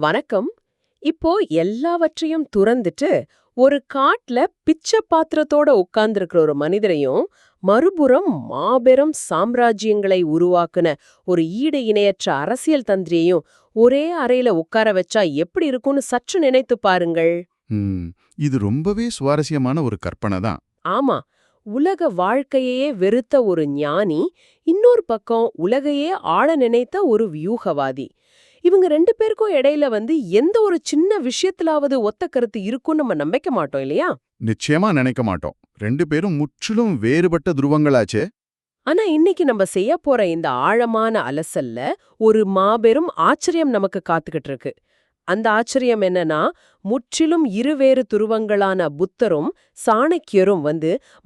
வணக்கம். இப்போ எல்லாவற்றையும் துறந்துட்டு ஒரு காட்டுல பிச்சை பாத்திரத்தோட உட்கார்ந்திருக்கிற ஒரு மனிதரையும், மறுபுறம் மாபெரும் சாம்ராஜ்யங்களை உருவாக்குன ஒரு ஈடு இணையற்ற அரசியல் தந்திரியையும் ஒரே அறையில உட்கார வச்சா எப்படி இருக்கும்னு சற்று நினைத்து பாருங்கள். ம், இது ரொம்பவே சுவாரஸ்யமான ஒரு கற்பனை தான். ஆமா, உலக வாழ்க்கையே வெறுத்த ஒரு ஞானி, இன்னொரு பக்கம் உலகையே ஆள நினைத்த ஒரு வியூகவாதி. இவங்க ரெண்டு பேருக்கும் இடையில எந்த ஒரு சின்ன விஷயத்திலாவது ஒத்த கருத்து இருக்கும்னு நம்ம நம்பிக்க மாட்டோம் இல்லையா? நிச்சயமா நினைக்க மாட்டோம். ரெண்டு பேரும் முற்றிலும் வேறுபட்ட துருவங்களாச்சே. ஆனா இன்னைக்கு நம்ம செய்ய போற இந்த ஆழமான அலசல்ல ஒரு மாபெரும் ஆச்சரியம் நமக்கு காத்துக்கிட்டு இருக்கு. அந்த ஆச்சரியம் என்னன்னா, முற்றிலும் இருவேறு துருவங்களான புத்தரும் சாணக்கியரும்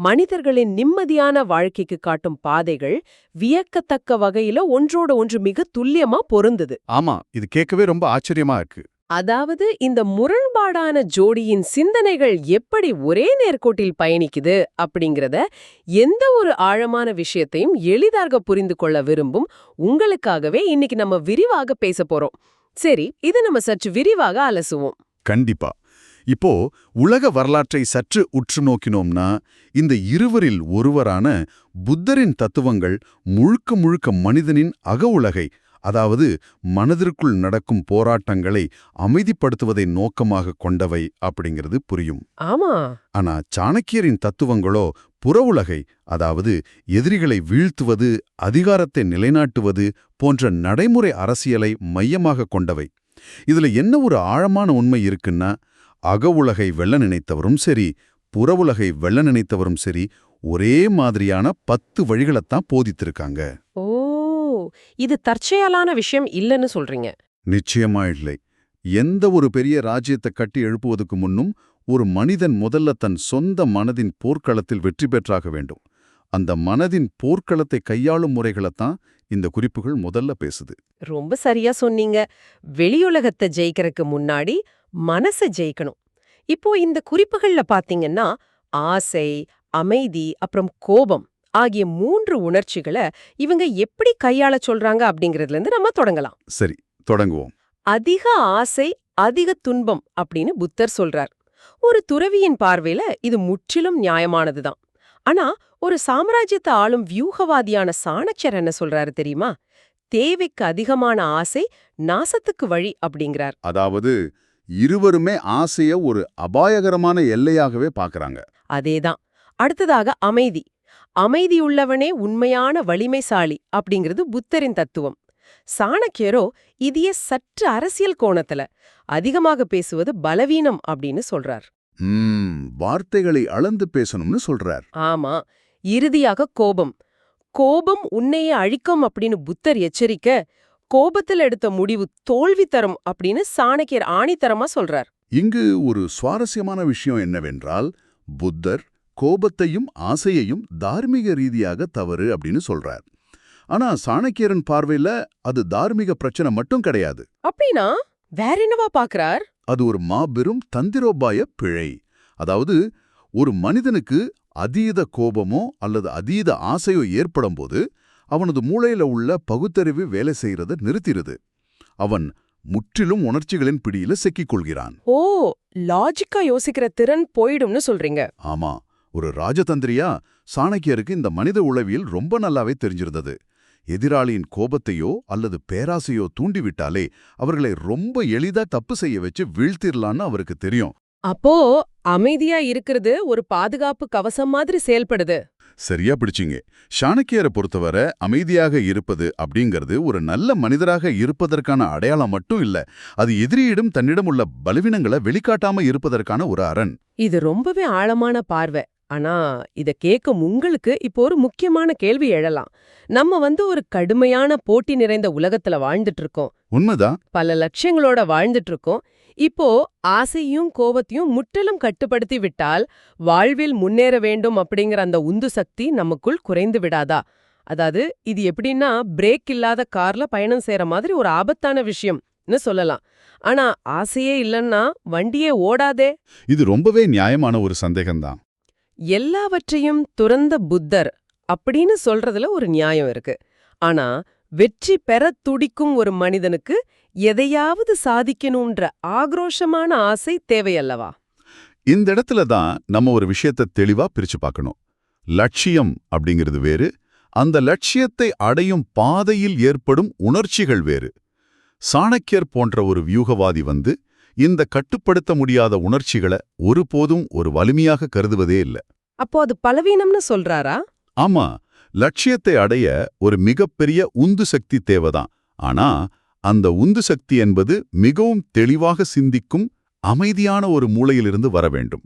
மனிதர்களின் நிம்மதியான வாழ்க்கைக்கு காட்டும் பாதைகள் வியக்கத்தக்க வகையில ஒன்றோட ஒன்று மிக துல்லியமா பொருந்துது. ஆமா, இது கேட்கவே ரொம்ப ஆச்சரியமா இருக்கு. அதாவது இந்த முரண்பாடான ஜோடியின் சிந்தனைகள் எப்படி ஒரே நேர்கோட்டில் பயணிக்குது அப்படிங்கறத எந்த ஒரு ஆழமான விஷயத்தையும் எளிதாக புரிந்து கொள்ள விரும்பும் உங்களுக்காகவே இன்னைக்கு நம்ம விரிவாக பேச போறோம். சரி, இதை நம்ம சற்று விரிவாக அலசுவோம். கண்டிப்பா. இப்போ உலக வரலாற்றை சற்று உற்று நோக்கினோம்னா, இந்த இருவரில் ஒருவரான புத்தரின் தத்துவங்கள் முழுக்க முழுக்க மனிதனின் அக உலகை, அதாவது மனதிற்குள் நடக்கும் போராட்டங்களை அமைதிப்படுத்துவதை நோக்கமாக கொண்டவை அப்படிங்கிறது புரியும். ஆமா. ஆனா சாணக்கியரின் தத்துவங்களோ புற உலகை, அதாவது எதிரிகளை வீழ்த்துவது, அதிகாரத்தை நிலைநாட்டுவது போன்ற நடைமுறை அரசியலை மையமாக கொண்டவை. இதுல என்ன ஒரு ஆழமான உண்மை இருக்குன்னா, அக உலகை வெல்ல நினைத்தவரும் சரி, புற உலகை வெல்ல நினைத்தவரும் சரி, ஒரே மாதிரியான 10 வழிகளைத்தான் போதித்திருக்காங்க. ஓ, இது தற்செயலான விஷயம் இல்லைன்னு சொல்றீங்க? நிச்சயமா இல்லை. எந்த ஒரு பெரிய ராஜ்யத்தை கட்டி எழுப்புவதற்கு முன்னும் ஒரு மனிதன் முதல்ல தன் சொந்த மனதின் போர்க்களத்தில் வெற்றி பெற்றாக வேண்டும். அந்த மனதின் போர்க்களத்தை கையாளும் முறைகளைத்தான் இந்த குறிப்புகள் முதல்ல பேசுது. ரொம்ப சரியா சொன்னீங்க. வெளியுலகத்தை ஜெயிக்கிறதுக்கு முன்னாடி மனசை ஜெயிக்கணும். இப்போ இந்த குறிப்புகள்ல பாத்தீங்கன்னா, ஆசை, அமைதி, அப்புறம் கோபம் ஆகிய 3 உணர்ச்சிகளை இவங்க எப்படி கையாள சொல்றாங்க அப்படிங்கறதுல இருந்து நம்ம தொடங்கலாம். சரி, தொடங்குவோம். அதிக ஆசை, அதிக துன்பம் அப்படின்னு புத்தர் சொல்றார். ஒரு துறவியின் பார்வையில இது முற்றிலும் நியாயமானதுதான். ஆனா ஒரு சாம்ராஜ்யத்தை ஆளும் வியூகவாதியான சாணக்கியர் என்ன சொல்றாரு தெரியுமா? தேவைக்கு அதிகமான ஆசை நாசத்துக்கு வழி அப்படிங்கிறார். அதாவது இருவருமே ஆசைய ஒரு அபாயகரமான எல்லையாகவே பார்க்கறாங்க. அதேதான். அடுத்ததாக அமைதி. அமைதியுள்ளவனே உண்மையான வலிமைசாலி அப்படிங்கிறது புத்தரின் தத்துவம். சாணக்கியரோ இதையே சற்று அரசியல் கோணத்துல அதிகமாக பேசுவது பலவீனம் அப்படின்னு சொல்றார். வார்த்தைகளை அளந்து பேசணும்னு சொல்றார். ஆமா. இறுதியாக கோபம். கோபம் உன்னையே அழிக்கும் அப்படின்னு புத்தர் எச்சரிக்க, கோபத்தில் எடுத்த முடிவு தோல்வி தரும் அப்படின்னு சாணக்கியர் ஆணித்தரமா சொல்றார். இங்கு ஒரு சுவாரஸ்யமான விஷயம் என்னவென்றால், புத்தர் கோபத்தையும் ஆசையையும் தார்மீக ரீதியாக தவறு அப்படின்னு சொல்றார். ஆனா சாணக்கியரின் பார்வையில அது தார்மீக பிரச்சனை மட்டும் கிடையாது. அப்படின்னா வேற என்னவா பாக்குறார்? அது ஒரு மாபெரும் தந்திரோபாய பிழை. அதாவது ஒரு மனிதனுக்கு அதீத கோபமோ அல்லது அதீத ஆசையோ ஏற்படும் போது அவனது மூளையில உள்ள பகுத்தறிவு வேலை செய்யறத நிறுத்திடுது. அவன் முற்றிலும் உணர்ச்சிகளின் பிடியில சிக்கிக் கொள்கிறான். ஓ, லாஜிக்கா யோசிக்கிற திறன் போயிடும்னு சொல்றீங்க. ஆமா, ஒரு ராஜதந்திரியா சாணக்கியருக்கு இந்த மனித உளவியல் ரொம்ப நல்லாவே தெரிஞ்சிருந்தது. எதிராளியின் கோபத்தையோ அல்லது பேராசையோ தூண்டிவிட்டாலே அவர்களை ரொம்ப எளிதா தப்பு செய்ய வச்சு வீழ்த்திடலான்னு அவருக்கு தெரியும். அப்போ அமைதியா இருக்கிறது ஒரு பாதுகாப்பு கவசம் மாதிரி செயல்படுது. சரியா பிடிச்சிங்க. சாணக்கியரை பொறுத்தவரை அமைதியாக இருப்பது அப்படிங்கிறது ஒரு நல்ல மனிதராக இருப்பதற்கான அடையாளம் மட்டும் இல்ல, அது எதிரியிடம் தன்னிடம் உள்ள பலவீனங்களை வெளிக்காட்டாம இருப்பதற்கான ஒரு அரண். இது ரொம்பவே ஆழமான பார்வை. ஆனா இத கேட்கும் உங்களுக்கு இப்போ ஒரு முக்கியமான கேள்வி எழலாம். நம்ம ஒரு கடுமையான போட்டி நிறைந்த உலகத்துல வாழ்ந்துட்டு இருக்கோம். உண்மைதான். பல லட்சியங்களோட வாழ்ந்துட்டு இருக்கோம். இப்போ ஆசையும் கோபத்தையும் முற்றிலும் கட்டுப்படுத்தி விட்டால் வாழ்வில் முன்னேற வேண்டும் அப்படிங்கிற அந்த உந்து சக்தி நமக்குள் குறைந்து விடாதா? அதாவது இது எப்படின்னா, பிரேக் இல்லாத கார்ல பயணம் செய்யற மாதிரி ஒரு ஆபத்தான விஷயம்னு சொல்லலாம். ஆனா ஆசையே இல்லன்னா வண்டியே ஓடாதே. இது ரொம்பவே நியாயமான ஒரு சந்தேகம்தான். எல்லாவற்றையும் துறந்த புத்தர் அப்படின்னு சொல்றதுல ஒரு நியாயம் இருக்கு. ஆனா வெற்றி பெறத் துடிக்கும் ஒரு மனிதனுக்கு எதையாவது சாதிக்கணும்ன்ற ஆக்ரோஷமான ஆசை தேவையல்லவா? இந்த இடத்துல தான் நம்ம ஒரு விஷயத்தை தெளிவா பிரிச்சு பார்க்கணும். லட்சியம் அப்படிங்கிறது வேறு, அந்த லட்சியத்தை அடையும் பாதையில் ஏற்படும் உணர்ச்சிகள் வேறு. சாணக்கியர் போன்ற ஒரு வியூகவாதி இந்த கட்டுப்படுத்த முடியாத உணர்ச்சிகளை ஒருபோதும் ஒரு வலிமையாக கருதுவதே இல்ல. அப்போ அது பலவீனம்னு சொல்றாரா? ஆமா, லட்சியத்தை அடைய ஒரு மிகப்பெரிய உந்து சக்தி தேவைதான். ஆனா அந்த உந்து சக்தி என்பது மிகவும் தெளிவாக சிந்திக்கும் அமைதியான ஒரு மூளையிலிருந்து வர வேண்டும்.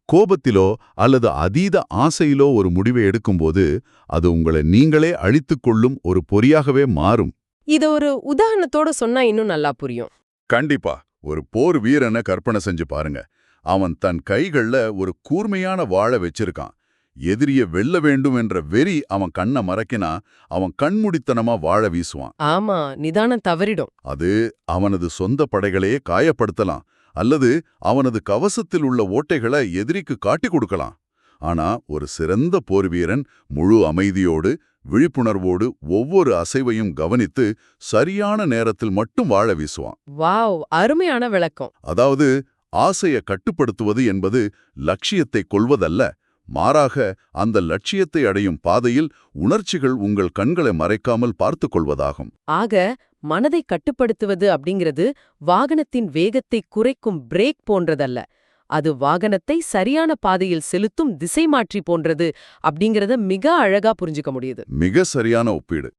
கோபத்திலோ அல்லது அதீத ஆசையிலோ ஒரு முடிவை எடுக்கும்போது அது உங்களை நீங்களே அழித்துக் கொள்ளும் ஒரு பொறியாகவே மாறும். இத ஒரு உதாரணத்தோட சொன்னா இன்னும் நல்லா புரியும். கண்டிப்பா. ஒரு போர் வீரனை கற்பனை செஞ்சு பாருங்க. அவன் தன் கைகள்ல ஒரு கூர்மையான வாளை வச்சிருக்கான். எதிரிய வெல்ல வேண்டும் என்ற வெறி அவன் கண்ணை மறைக்கினா அவன் கண்மூடித்தனமா வாழை வீசுவான். ஆமா, நிதானம் தவறிடும். அது அவனது சொந்த படைகளையே காயப்படுத்தலாம், அல்லது அவனது கவசத்தில் உள்ள ஓட்டைகளை எதிரிக்கு காட்டிக் கொடுக்கலாம். ஆனா ஒரு சிறந்த போர் வீரன் முழு அமைதியோடு விழிப்புணர்வோடு ஒவ்வொரு அசைவையும் கவனித்து சரியான நேரத்தில் மட்டும் வாழ வீசுவான். வாவ், அருமையான விளக்கம். அதாவது ஆசையை கட்டுப்படுத்துவது என்பது லட்சியத்தை கொல்வதல்ல, மாறாக அந்த லட்சியத்தை அடையும் பாதையில் உணர்ச்சிகள் உங்கள் கண்களை மறைக்காமல் பார்த்துக் கொள்வதாகும். ஆக மனதை கட்டுப்படுத்துவது அப்படிங்கிறது வாகனத்தின் வேகத்தை குறைக்கும் பிரேக் போன்றதல்ல, அது வாகனத்தை சரியான பாதையில் செலுத்தும் திசை மாற்றி போன்றது அப்படிங்கறத மிக அழகா புரிஞ்சுக்க முடியுது. மிக சரியான ஒப்பீடு.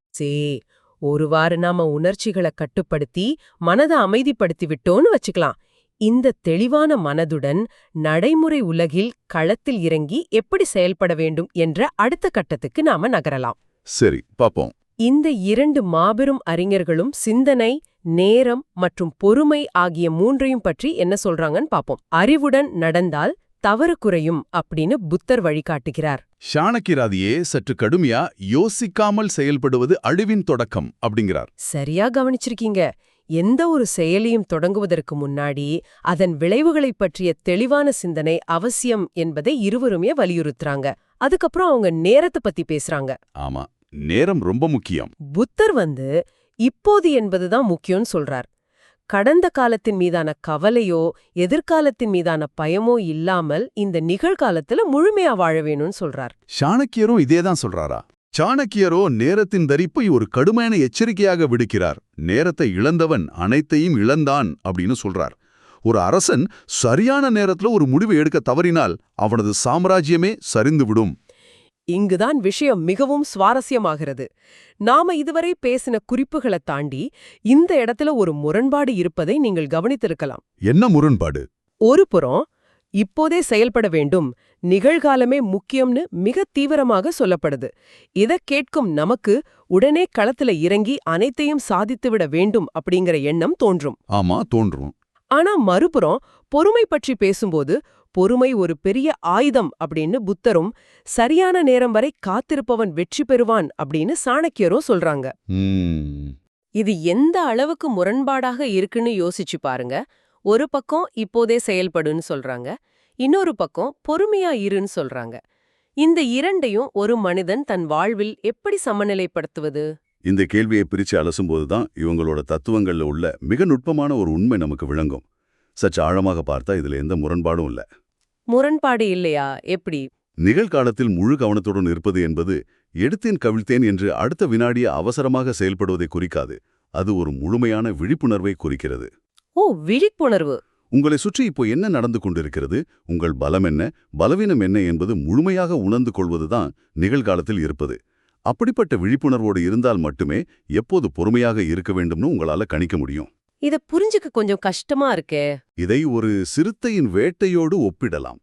ஒருவாறு நாம உணர்ச்சிகளை கட்டுப்படுத்தி மனதை அமைதிப்படுத்தி விட்டோன்னு வச்சுக்கலாம். இந்த தெளிவான மனதுடன் நடைமுறை உலகில் களத்தில் இறங்கி எப்படி செயல்பட வேண்டும் என்ற அடுத்த கட்டத்துக்கு நாம நகரலாம். சரி, பாப்போம். இந்த இரண்டு மாபெரும் அறிஞர்களும் சிந்தனை, நேரம் மற்றும் பொறுமை ஆகிய மூன்றையும் பற்றி என்ன சொல்றாங்கன்னு பாப்போம். அறிவுடன் நடந்தால் தவறு குறையும் அப்படின்னு புத்தர் வழிகாட்டுகிறார். சாணக்கியராதியே சற்று கடுமையா யோசிக்காமல் செயல்படுவது அழிவின் தொடக்கம் அப்படிங்கிறார். சரியா கவனிச்சிருக்கீங்க. எந்த ஒரு செயலியும் தொடங்குவதற்கு முன்னாடி அதன் விளைவுகளைப் பற்றிய தெளிவான சிந்தனை அவசியம் என்பதை இருவருமே வலியுறுத்துறாங்க. அதுக்கப்புறம் அவங்க நேரத்தை பத்தி பேசுறாங்க. ஆமா, நேரம் ரொம்ப முக்கியம். புத்தர் இப்போது என்பதுதான் முக்கியம்னு சொல்றார். கடந்த காலத்தின் மீதான கவலையோ எதிர்காலத்தின் மீதான பயமோ இல்லாமல் இந்த நிகழ்காலத்துல முழுமையா வாழ வேணும்னு சொல்றார். சாணக்கியரும் இதேதான் சொல்றாரா? சாணக்கியரோ நேரத்தின் தரிப்பை ஒரு கடுமையான எச்சரிக்கையாக விடுக்கிறார். நேரத்தை இழந்தவன் அனைத்தையும் இழந்தான் அப்படின்னு சொல்றார். ஒரு அரசன் சரியான நேரத்துல ஒரு முடிவை எடுக்க தவறினால் அவனது சாம்ராஜ்யமே சரிந்துவிடும். இங்குதான் விஷயம் மிகவும் சுவாரஸ்யமாகிறது. நாம இதுவரை பேசின குறிப்புகளை தாண்டி இந்த இடத்துல ஒரு முரண்பாடு இருப்பதை நீங்கள் கவனித்திருக்கலாம். என்ன முரண்பாடு? ஒரு புறம் இப்போதே செயல்பட வேண்டும், நிகழ்காலமே முக்கியம்னு மிக தீவிரமாக சொல்லப்படுது. இத கேட்கும் நமக்கு உடனே களத்துல இறங்கி அனைத்தையும் சாதித்துவிட வேண்டும் அப்படிங்கிற எண்ணம் தோன்றும். ஆமா, தோன்றும். ஆனா மறுபுறம் பொறுமை பற்றி பேசும்போது பொறுமை ஒரு பெரிய ஆயுதம் அப்படின்னு புத்தரும், சரியான நேரம் வரை காத்திருப்பவன் வெற்றி பெறுவான் அப்படின்னு சாணக்கியரும் சொல்றாங்க. இது எந்த அளவுக்கு முரண்பாடாக இருக்குன்னு யோசிச்சு பாருங்க. ஒரு பக்கம் இப்போதே செயல்படுன்னு சொல்றாங்க, இன்னொரு பக்கம் பொறுமையா இருன்னு சொல்றாங்க. இந்த இரண்டையும் ஒரு மனிதன் தன் வாழ்வில் எப்படி சமநிலைப்படுத்துவது? இந்த கேள்வியை பிரிச்சு அலசும்போதுதான் இவங்களோட தத்துவங்கள்ல உள்ள மிக நுட்பமான ஒரு உண்மை நமக்கு விளங்கும். சற்று ஆழமாக பார்த்தா இதுல எந்த முரண்பாடும் இல்ல. முரண்பாடு இல்லையா? எப்படி? நிகழ்காலத்தில் முழு கவனத்துடன் இருப்பது என்பது எடுத்தேன் கவிழ்த்தேன் என்று அடுத்த வினாடியை அவசரமாக செயல்படுவதை குறிக்காது. அது ஒரு முழுமையான விழிப்புணர்வை குறிக்கிறது. ஓ, விழிப்புணர்வு. உங்களை சுற்றி இப்போ என்ன நடந்து கொண்டிருக்கிறது, உங்கள் பலம் என்ன, பலவீனம் என்ன என்பது முழுமையாக உணர்ந்து கொள்வதுதான் நிகழ்காலத்தில் இருப்பது. அப்படிப்பட்ட விழிப்புணர்வோடு இருந்தால் மட்டுமே எப்போது பொறுமையாக இருக்க வேண்டும்னு உங்களால கணிக்க முடியும். இத புரிஞ்சுக்க கொஞ்சம் கஷ்டமா இருக்கே. இதை ஒரு சிறுத்தையின் வேட்டையோடு ஒப்பிடலாம்.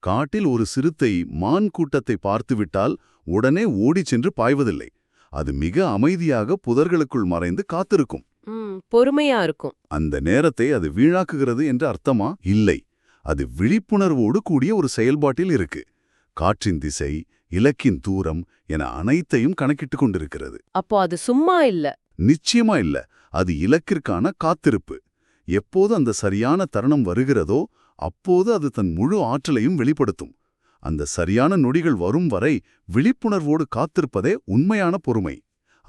காட்டில் ஒரு சிறுத்தை மான் கூட்டத்தை பார்த்துவிட்டால் உடனே ஓடிச் சென்று பாய்வதில்லை. அது மிக அமைதியாக புதர்களுக்குள் மறைந்து காத்திருக்கும். பொறுமையா இருக்கும். அந்த நேரத்தை அது வீணாக்குகிறது என்று அர்த்தமா? இல்லை. அது விழிப்புணர்வோடு கூடிய ஒரு செயல்பாட்டில் இருக்கு. காற்றின் திசை, இலக்கின் தூரம் என அனைத்தையும் கணக்கிட்டுக் கொண்டிருக்கிறது. அப்போ அது சும்மா இல்ல. நிச்சயமா இல்ல. அது இலக்கிற்கான காத்திருப்பு. எப்போது அந்த சரியான தருணம் வருகிறதோ அப்போது அது தன் முழு ஆற்றலையும் வெளிப்படுத்தும். அந்த சரியான நொடிகள் வரும் வரை விழிப்புணர்வோடு காத்திருப்பதே உண்மையான பொறுமை.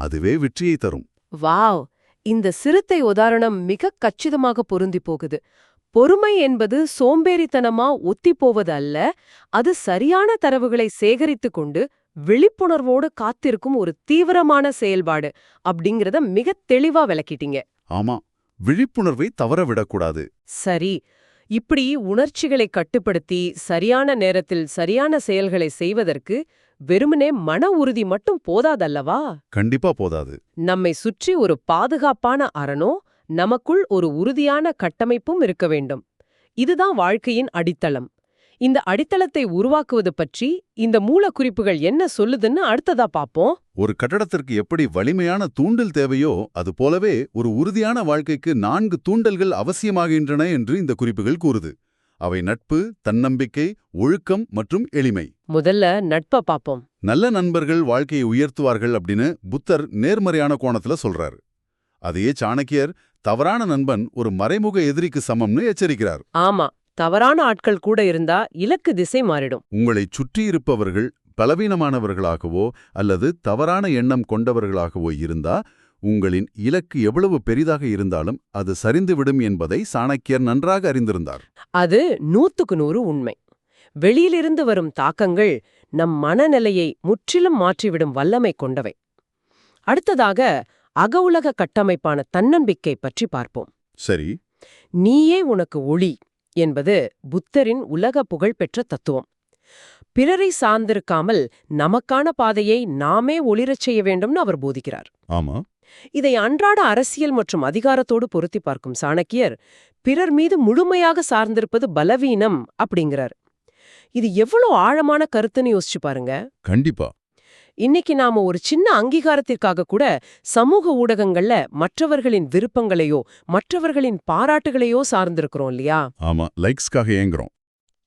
அதுவே வெற்றியை தரும். வாவ், இந்த சிறுத்தை உதாரணம் மிக கச்சிதமாக பொருந்தி போகுது. பொறுமை என்பது சோம்பேறித்தனமா ஒத்திப்போவது அல்ல, அது சரியான தரவுகளை சேகரித்துக் கொண்டு விழிப்புணர்வோடு காத்திருக்கும் ஒரு தீவிரமான செயல்பாடு அப்படிங்கறத மிக தெளிவா விளக்கிட்டீங்க. ஆமா, விழிப்புணர்வை தவற விடக்கூடாது. சரி, இப்படி உணர்ச்சிகளை கட்டுப்படுத்தி சரியான நேரத்தில் சரியான செயல்களை செய்வதற்கு வெறுமனே மன உறுதி மட்டும் போதாதல்லவா? கண்டிப்பா போதாது. நம்மை சுற்றி ஒரு பாதுகாப்பான அரணோ, நமக்குள் ஒரு உறுதியான கட்டமைப்பும் இருக்க வேண்டும். இதுதான் வாழ்க்கையின் அடித்தளம். இந்த அடித்தளத்தை உருவாக்குவது பற்றி இந்த மூலக்குறிப்புகள் என்ன சொல்லுதுன்னு அடுத்ததா பாப்போம். ஒரு கட்டடத்திற்கு எப்படி வலிமையான தூண்டல் தேவையோ அதுபோலவே ஒரு உறுதியான வாழ்க்கைக்கு 4 தூண்டல்கள் அவசியமாகின்றன என்று இந்த குறிப்புகள் கூறுது. அவை நட்பு, தன்னம்பிக்கை, ஒழுக்கம் மற்றும் எளிமை. முதல்ல நட்பை பாப்போம். நல்ல நண்பர்கள் வாழ்க்கையை உயர்த்துவார்கள் அப்படின்னு புத்தர் நேர்மறையான கோணத்துல சொல்றாரு. அதையே சாணக்கியர் தவறான நண்பன் ஒரு மறைமுக எதிரிக்கு சமம்னு எச்சரிக்கிறார். ஆமா, தவறான ஆட்கள் கூட இருந்தா இலக்கு திசை மாறிடும். உங்களைச் சுற்றியிருப்பவர்கள் பலவீனமானவர்களாகவோ அல்லது தவறான எண்ணம் கொண்டவர்களாகவோ இருந்தா உங்களின் இலக்கு எவ்வளவு பெரிதாக இருந்தாலும் அது சரிந்துவிடும் என்பதை சாணக்கியர் நன்றாக அறிந்திருந்தார். அது 100க்கு 100 உண்மை. வெளியிலிருந்து வரும் தாக்கங்கள் நம் மனநிலையை முற்றிலும் மாற்றிவிடும் வல்லமை கொண்டவை. அடுத்ததாக அகவுலக கட்டமைப்பான தன்னம்பிக்கை பற்றி பார்ப்போம். சரி, நீயே உனக்கு ஒளி என்பது புத்தரின் உலக புகழ்பெற்ற தத்துவம். பிறரை சார்ந்திருக்காமல் நமக்கான பாதையை நாமே ஒளிரச் செய்ய வேண்டும்னு அவர் போதிக்கிறார். ஆமா, இதை அன்றாட அரசியல் மற்றும் அதிகாரத்தோடு பொருத்தி பார்க்கும் சாணக்கியர் பிறர் மீது முழுமையாக சார்ந்திருப்பது பலவீனம் அப்படிங்கிறார். இது எவ்வளவு ஆழமான கருத்துன்னு யோசிச்சு பாருங்க. கண்டிப்பா. இன்னைக்கு நாம ஒரு சின்ன அங்கீகாரத்திற்காக கூட சமூக ஊடகங்கள்ல மற்றவர்களின் விருப்பங்களையோ மற்றவர்களின் பாராட்டுகளையோ சார்ந்திருக்கிறோம் இல்லையா? ஆமா, லைக்ஸ்க்காக ஏங்குறோம்.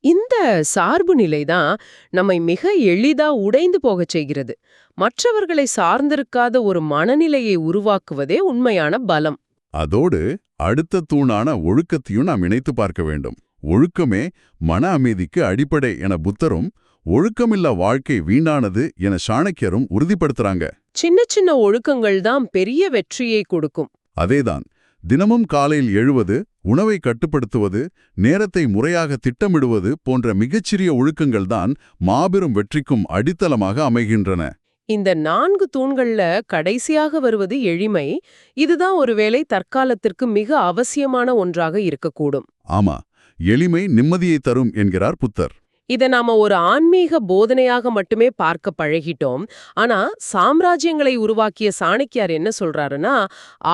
இந்த சார்பு நிலைதான் நம்மை மிக எளிதா உடைந்து போகச் செய்கிறது. மற்றவர்களை சார்ந்திருக்காத ஒரு மனநிலையை உருவாக்குவதே உண்மையான பலம். அதோடு அடுத்த தூணான ஒழுக்கத்தையும் நாம் இணைத்து பார்க்க வேண்டும். ஒழுக்கமே மன அமைதிக்கு அடிப்படை என புத்தரும், ஒழுக்கமில்லா வாழ்க்கை வீணானது என சாணக்கியரும் உறுதிப்படுத்துறாங்க. சின்ன சின்ன ஒழுக்கங்கள் தான் பெரிய வெற்றியை கொடுக்கும். அதேதான், தினமும் காலையில் எழுவது, உணவை கட்டுப்படுத்துவது, நேரத்தை முறையாக திட்டமிடுவது போன்ற மிகச்சிறிய ஒழுக்கங்கள்தான் மாபெரும் வெற்றிக்கும் அடித்தளமாக அமைகின்றன. இந்த 4 தூண்கள்ல கடைசியாக வருவது எளிமை. இதுதான் ஒருவேளை தற்காலத்திற்கு மிக அவசியமான ஒன்றாக இருக்கக்கூடும். ஆமா, எளிமை நிம்மதியை தரும் என்கிறார் புத்தர். இத நாம ஒரு ஆன்மீக போதனையாக மட்டுமே பார்க்க பழகிட்டோம். ஆனா சாம்ராஜ்யங்களை உருவாக்கிய சாணக்கியார் என்ன சொல்றாருன்னா,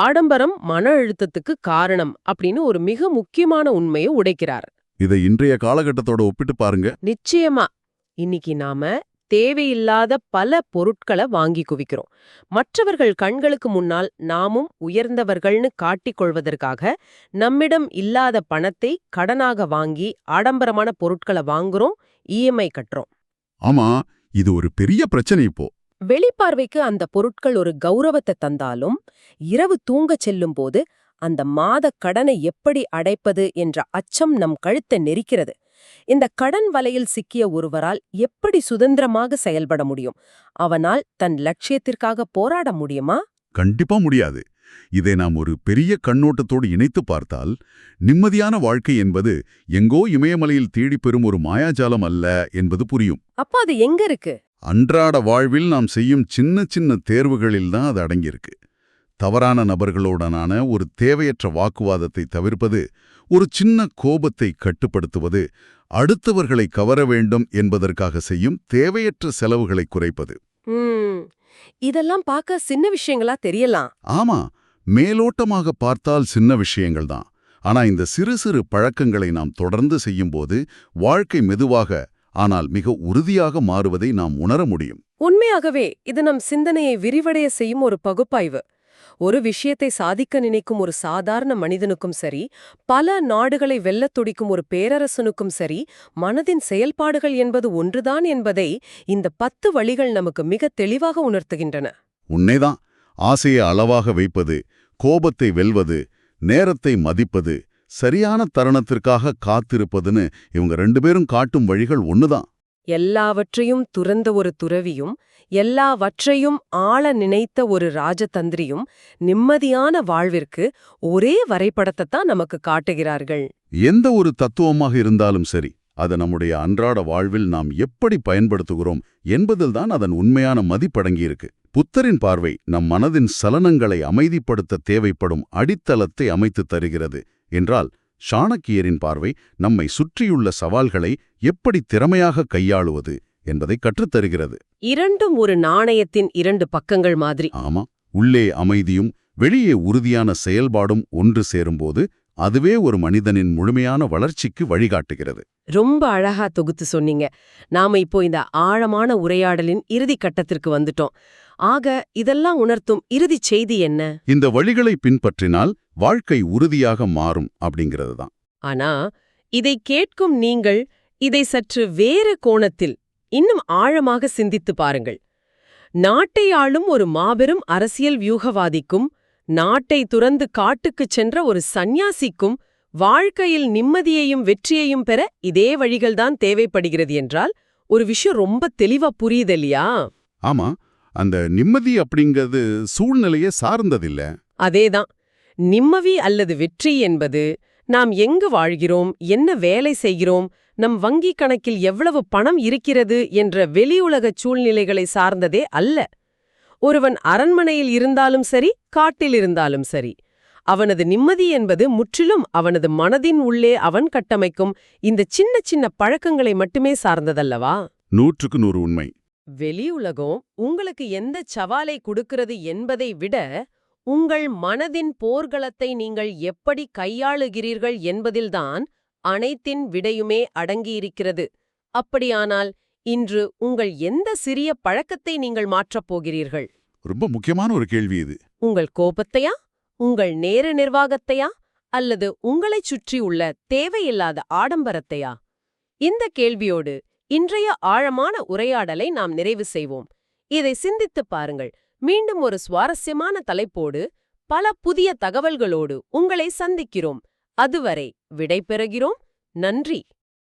ஆடம்பரம் மன அழுத்தத்துக்கு காரணம் அப்படின்னு ஒரு மிக முக்கியமான உண்மையை உடைக்கிறார். இதை இன்றைய காலகட்டத்தோட ஒப்பிட்டு பாருங்க. நிச்சயமா. இன்னைக்கு நாம தேவையில்லாத பல பொருட்களை வாங்கி குவிக்கிறோம். மற்றவர்கள் கண்களுக்கு முன்னால் நாமும் உயர்ந்தவர்கள்னு காட்டிக் கொள்வதற்காக நம்மிடம் இல்லாத பணத்தை கடனாக வாங்கி ஆடம்பரமான பொருட்களை வாங்குறோம், இஎம்ஐ கட்டுறோம். ஆமா, இது ஒரு பெரிய பிரச்சனை இப்போ. வெளிப்பார்வைக்கு அந்த பொருட்கள் ஒரு கௌரவத்தை தந்தாலும் இரவு தூங்கச் செல்லும் போது அந்த மாத கடனை எப்படி அடைப்பது என்ற அச்சம் நம் கழுத்தை நெரிக்கிறது. இந்த கடன் வலையில் சிக்கிய ஒருவரால் எப்படி சுதந்திரமாக செயல்பட முடியும்? அவனால் தன் லட்சியத்திற்காக போராட முடியுமா? கண்டிப்பா முடியாது. இதை நாம் ஒரு பெரிய கண்ணோட்டத்தோடு இணைத்து பார்த்தால், நிம்மதியான வாழ்க்கை என்பது எங்கோ இமயமலையில் தேடிப் பெறும் ஒரு மாயாஜாலம் அல்ல என்பது புரியும். அப்ப அது எங்க இருக்கு? அன்றாட வாழ்வில் நாம் செய்யும் சின்ன சின்ன தேர்வுகளில்தான் அது அடங்கியிருக்கு. தவறான நபர்களுடனான ஒரு தேவையற்ற வாக்குவாதத்தை தவிர்ப்பது, ஒரு சின்ன கோபத்தை கட்டுப்படுத்துவது, அடுத்தவர்களை கவர வேண்டும் என்பதற்காக செய்யும் தேவையற்ற செலவுகளை குறைப்பது. இதெல்லாம் பார்க்க சின்ன விஷயங்களா தெரியலாம். ஆமா, மேலோட்டமாக பார்த்தால் சின்ன விஷயங்கள்தான். ஆனா இந்த சிறு சிறு பழக்கங்களை நாம் தொடர்ந்து செய்யும்போது வாழ்க்கை மெதுவாக ஆனால் மிக உறுதியாக மாறுவதை நாம் உணர முடியும். உண்மையாகவே இது நம் சிந்தனையை விரிவடைய செய்யும் ஒரு பகுப்பாய்வு. ஒரு விஷயத்தை சாதிக்க நினைக்கும் ஒரு சாதாரண மனிதனுக்கும் சரி, பல நாடுகளை வெல்லத் துடிக்கும் ஒரு பேரரசனுக்கும் சரி, மனதின் செயல்பாடுகள் என்பது ஒன்றுதான் என்பதை இந்த 10 வழிகள் நமக்கு மிக தெளிவாக உணர்த்துகின்றன. உண்மைதான். ஆசையை அளவாக வைப்பது, கோபத்தை வெல்வது, நேரத்தை மதிப்பது, சரியான தருணத்திற்காக காத்திருப்பதுன்னு இவங்க 2 பேரும் காட்டும் வழிகள் ஒண்ணுதான். எல்லாவற்றையும் துறந்த ஒரு துறவியும் எல்லாவற்றையும் ஆள நினைத்த ஒரு ராஜதந்திரியும் நிம்மதியான வாழ்விற்கு ஒரே வரைபடத்தை தான் நமக்கு காட்டுகிறார்கள். எந்த ஒரு தத்துவமாக இருந்தாலும் சரி, அதை நம்முடைய அன்றாட வாழ்வில் நாம் எப்படி பயன்படுத்துகிறோம் என்பதில்தான் அதன் உண்மையான மதிப்படங்கியிருக்கு. புத்தரின் பார்வை நம் மனதின் சலனங்களை அமைதிப்படுத்த தேவைப்படும் அடித்தளத்தை அமைத்து தருகிறது என்றால், சாணக்கியரின் பார்வை நம்மை சுற்றியுள்ள சவால்களை எப்படி திறமையாக கையாளுவது என்பதை கற்றுத்தருகிறது. இரண்டும் ஒரு நாணயத்தின் இரண்டு பக்கங்கள் மாதிரி. ஆமா, உள்ளே அமைதியும் வெளியே உறுதியான செயல்பாடும் ஒன்று சேரும்போது அதுவே ஒரு மனிதனின் முழுமையான வளர்ச்சிக்கு வழிகாட்டுகிறது. ரொம்ப அழகா தொகுத்து சொன்னீங்க. நாம இப்போ இந்த ஆழமான உரையாடலின் இறுதி கட்டத்திற்கு வந்துட்டோம். ஆக இதெல்லாம் உணர்த்தும் இறுதி செய்தி என்ன? இந்த வழிகளை பின்பற்றினால் வாழ்க்கை உறுதியாக மாறும் அப்படிங்கிறது தான். ஆனா இதை கேட்கும் நீங்கள் இதை சற்று வேறு கோணத்தில் இன்னும் ஆழமாக சிந்தித்து பாருங்கள். நாட்டை ஆளும் ஒரு மாபெரும் அரசியல் வியூகவாதிக்கும் நாட்டை துறந்து காட்டுக்குச் சென்ற ஒரு சந்நியாசிக்கும் வாழ்க்கையில் நிம்மதியையும் வெற்றியையும் பெற இதே வழிகள்தான் தேவைப்படுகிறது என்றால் ஒரு விஷயம் ரொம்ப தெளிவா புரியுது இல்லையா? ஆமா, அந்த நிம்மதி அப்படிங்கிறது சூழ்நிலையே சார்ந்ததில்ல. அதேதான். நிம்மதி அல்லது வெற்றி என்பது நாம் எங்கு வாழ்கிறோம், என்ன வேலை செய்கிறோம், நம் வங்கிக் கணக்கில் எவ்வளவு பணம் இருக்கிறது என்ற வெளியுலகச் சூழ்நிலைகளை சார்ந்ததே அல்ல. ஒருவன் அரண்மனையில் இருந்தாலும் சரி, காட்டில் இருந்தாலும் சரி, அவனது நிம்மதி என்பது முற்றிலும் அவனது மனதின் உள்ளே அவன் கட்டமைக்கும் இந்த சின்ன சின்ன பழக்கங்களை மட்டுமே சார்ந்ததல்லவா? 100க்கு 100 உண்மை. வெளியுலகம் உங்களுக்கு எந்த சவாலை கொடுக்கிறது என்பதை விட உங்கள் மனதின் போர்க்களத்தை நீங்கள் எப்படி கையாளுகிறீர்கள் என்பதில்தான் அனைத்தின் விடையுமே அடங்கியிருக்கிறது. அப்படியானால் இன்று உங்கள் எந்த சிறிய பழக்கத்தை நீங்கள் மாற்றப் போகிறீர்கள்? ரொம்ப முக்கியமான ஒரு கேள்வி இது. உங்கள் கோபத்தையா, உங்கள் நேர நிர்வாகத்தையா, அல்லது உங்களைச் சுற்றியுள்ள தேவையில்லாத ஆடம்பரத்தையா? இந்த கேள்வியோடு இன்றைய ஆழமான உரையாடலை நாம் நிறைவு செய்வோம். இதை சிந்தித்துப் பாருங்கள். மீண்டும் ஒரு சுவாரஸ்யமான தலைப்போடு பல புதிய தகவல்களோடு உங்களை சந்திக்கிறோம். அதுவரை விடை பெறுகிறோம். நன்றி.